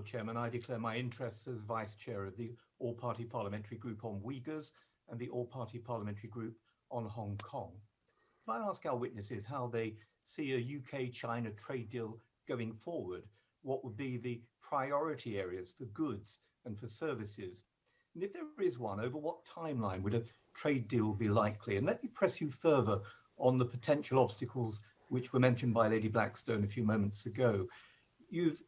Lord Chairman. I declare my interests as Vice Chair of the All-Party Parliamentary Group on Uyghurs and the All-Party Parliamentary Group on Hong Kong. Can I ask our witnesses how they see a UK-China trade deal going forward? What would be the priority areas for goods and for services? And if there is one, over what timeline would a trade deal be likely? And let me press you further on the potential obstacles which were mentioned by Lady Blackstone a few moments ago. You've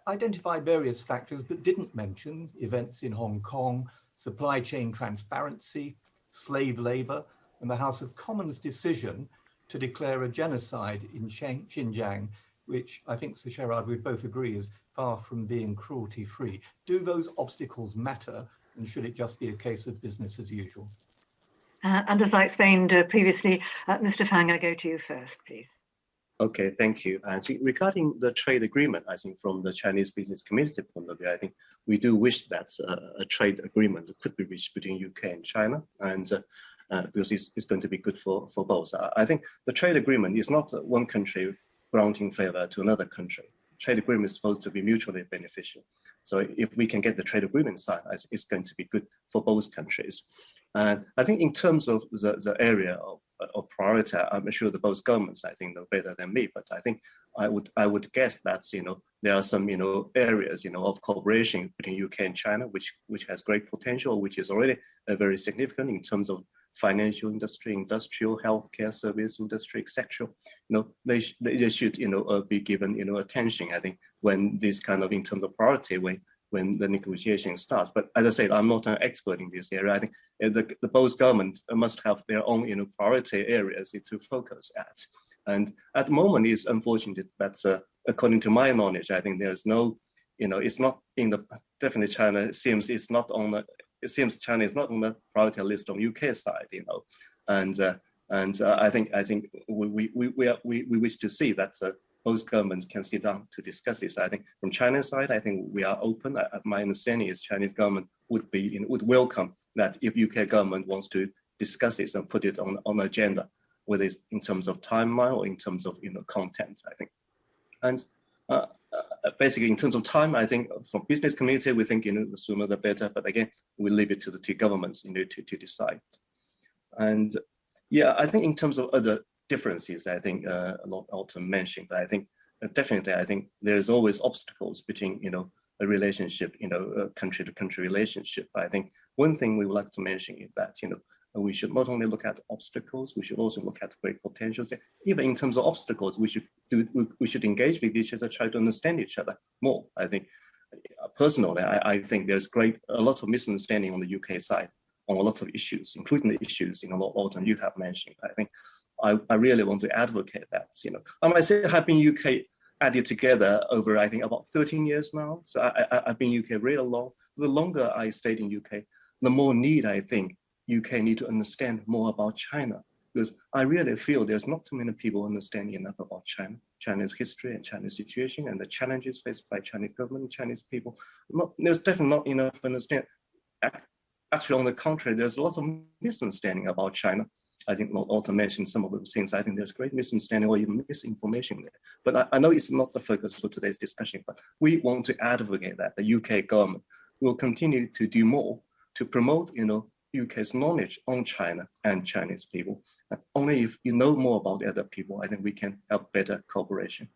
identified various factors but didn't mention events in Hong Kong, supply chain transparency, slave labor, and the House of Commons decision to declare a genocide in Xinjiang, which I think, Sir Sherard, we'd both agree is far from being cruelty-free. Do those obstacles matter, and should it just be a case of business as usual? And as I explained previously, Mr. Fang, I go to you first, please. Okay, thank you. I think regarding the trade agreement, I think from the Chinese business community point of view, I think we do wish that a trade agreement could be reached between UK and China, and because it's going to be good for both. I think the trade agreement is not one country granting favor to another country. Trade agreement is supposed to be mutually beneficial. So if we can get the trade agreement signed, it's going to be good for both countries. And I think in terms of the area of priority, I'm sure that both governments, I think, know better than me. But I think I would guess that there are some areas of cooperation between UK and China, which has great potential, which is already very significant in terms of financial industry, industrial, healthcare, service industry, etc. They should be given attention. I think when this kind of in terms of priority when the negotiation starts. But as I said, I'm not an expert in this area. I think the both government must have their own priority areas to focus at. And at the moment, it's unfortunate that according to my knowledge, I think there's no, it's not in the definitely China. It seems it's not on the. It seems China is not on the priority list on UK side, and I think we wish to see that both governments can sit down to discuss this. I think from China's side, I think we are open. My understanding is Chinese government would welcome that if UK government wants to discuss this and put it on the agenda, whether it's in terms of timeline or in terms of content. I think, and. Basically, in terms of time, I think from business community, we think the sooner the better. But again, we leave it to the two governments to decide. And yeah, I think in terms of other differences, I think Lord Alton mentioned. I think definitely, I think there's always obstacles between a relationship, a country-to-country relationship. But I think one thing we would like to mention is that we should not only look at obstacles, we should also look at great potentials. Even in terms of obstacles, we should engage with each other, try to understand each other more. I think, personally, I think there's a lot of misunderstanding on the UK side on a lot of issues, including the issues, Lord Alton, you have mentioned. I think I really want to advocate that. I might say I've been UK added together over, I think, about 13 years now. So I've been UK really long. The longer I stayed in UK, the more need I think UK need to understand more about China, because I really feel there's not too many people understanding enough about China, China's history and China's situation and the challenges faced by Chinese government, Chinese people. There's definitely not enough understanding. Actually, on the contrary, there's lots of misunderstanding about China. I think Lord Alton mentioned some of those things. I think there's great misunderstanding or even misinformation there. But I know it's not the focus for today's discussion, but we want to advocate that the UK government will continue to do more to promote, UK's knowledge on China and Chinese people. And only if you know more about other people, I think we can have better cooperation.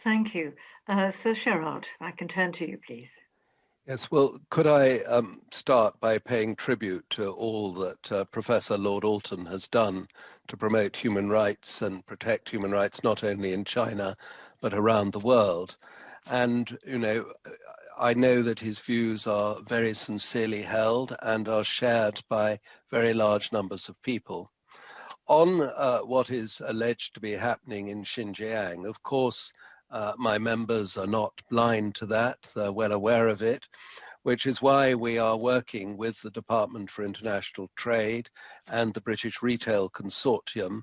Thank you. Sir Sherard, I can turn to you, please. Yes, well, could I start by paying tribute to all that Professor Lord Alton has done to promote human rights and protect human rights, not only in China, but around the world. And, I know that his views are very sincerely held and are shared by very large numbers of people. On what is alleged to be happening in Xinjiang, of course, my members are not blind to that, they're well aware of it, which is why we are working with the Department for International Trade and the British Retail Consortium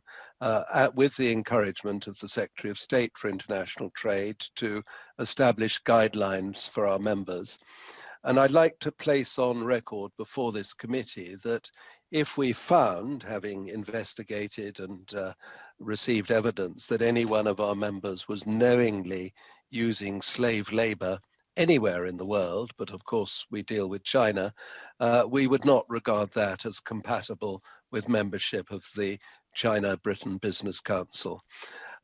with the encouragement of the Secretary of State for International Trade to establish guidelines for our members. And I'd like to place on record before this committee that if we found, having investigated and received evidence that any one of our members was knowingly using slave labor anywhere in the world, but of course we deal with China, we would not regard that as compatible with membership of the China-Britain Business Council.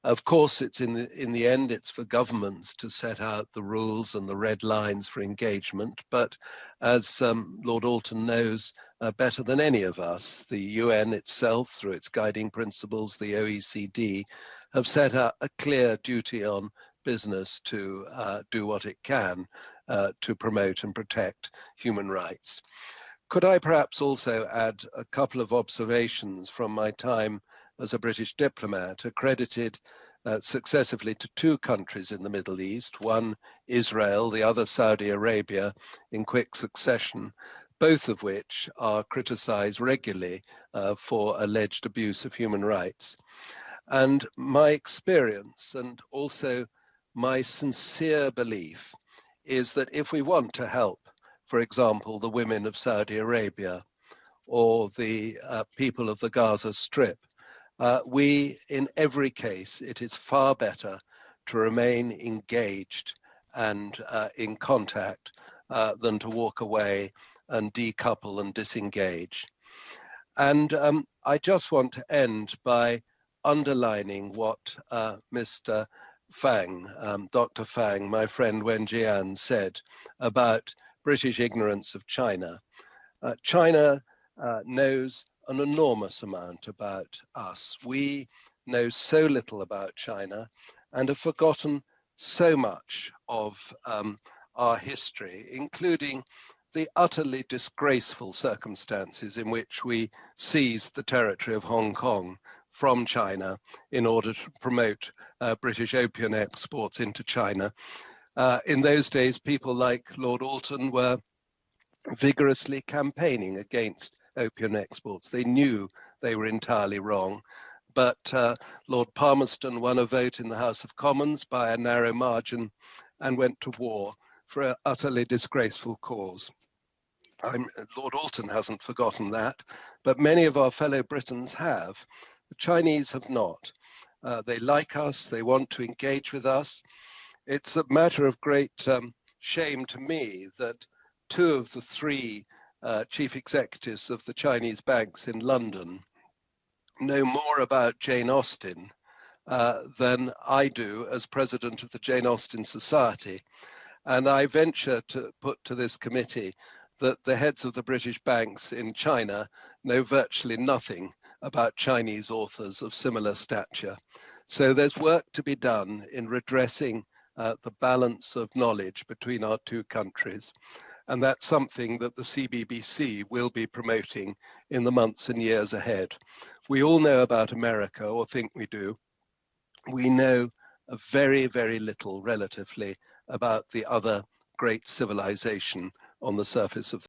Of course, it's in the end, it's for governments to set out the rules and the red lines for engagement. But as Lord Alton knows better than any of us, the UN itself, through its guiding principles, the OECD, have set out a clear duty on business to do what it can to promote and protect human rights. Could I perhaps also add a couple of observations from my time as a British diplomat, accredited successively to two countries in the Middle East, one Israel, the other Saudi Arabia, in quick succession, both of which are criticized regularly for alleged abuse of human rights. And my experience, and also my sincere belief, is that if we want to help, for example, the women of Saudi Arabia or the people of the Gaza Strip, in every case, it is far better to remain engaged and in contact than to walk away and decouple and disengage. And I just want to end by underlining what Mr. Fang, Dr. Fang, my friend Wenjian, said about British ignorance of China. China knows an enormous amount about us. We know so little about China and have forgotten so much of our history, including the utterly disgraceful circumstances in which we seized the territory of Hong Kong from China in order to promote British opium exports into China. In those days, people like Lord Alton were vigorously campaigning against opium exports. They knew they were entirely wrong, but Lord Palmerston won a vote in the House of Commons by a narrow margin and went to war for an utterly disgraceful cause. Lord Alton hasn't forgotten that, but many of our fellow Britons have. The Chinese have not. They like us, they want to engage with us. It's a matter of great shame to me that two of the three chief executives of the Chinese banks in London know more about Jane Austen than I do as president of the Jane Austen Society. And I venture to put to this committee that the heads of the British banks in China know virtually nothing about Chinese authors of similar stature. So there's work to be done in redressing the balance of knowledge between our two countries. And that's something that the CBBC will be promoting in the months and years ahead. We all know about America, or think we do. We know very, very little relatively about the other great civilization on the surface of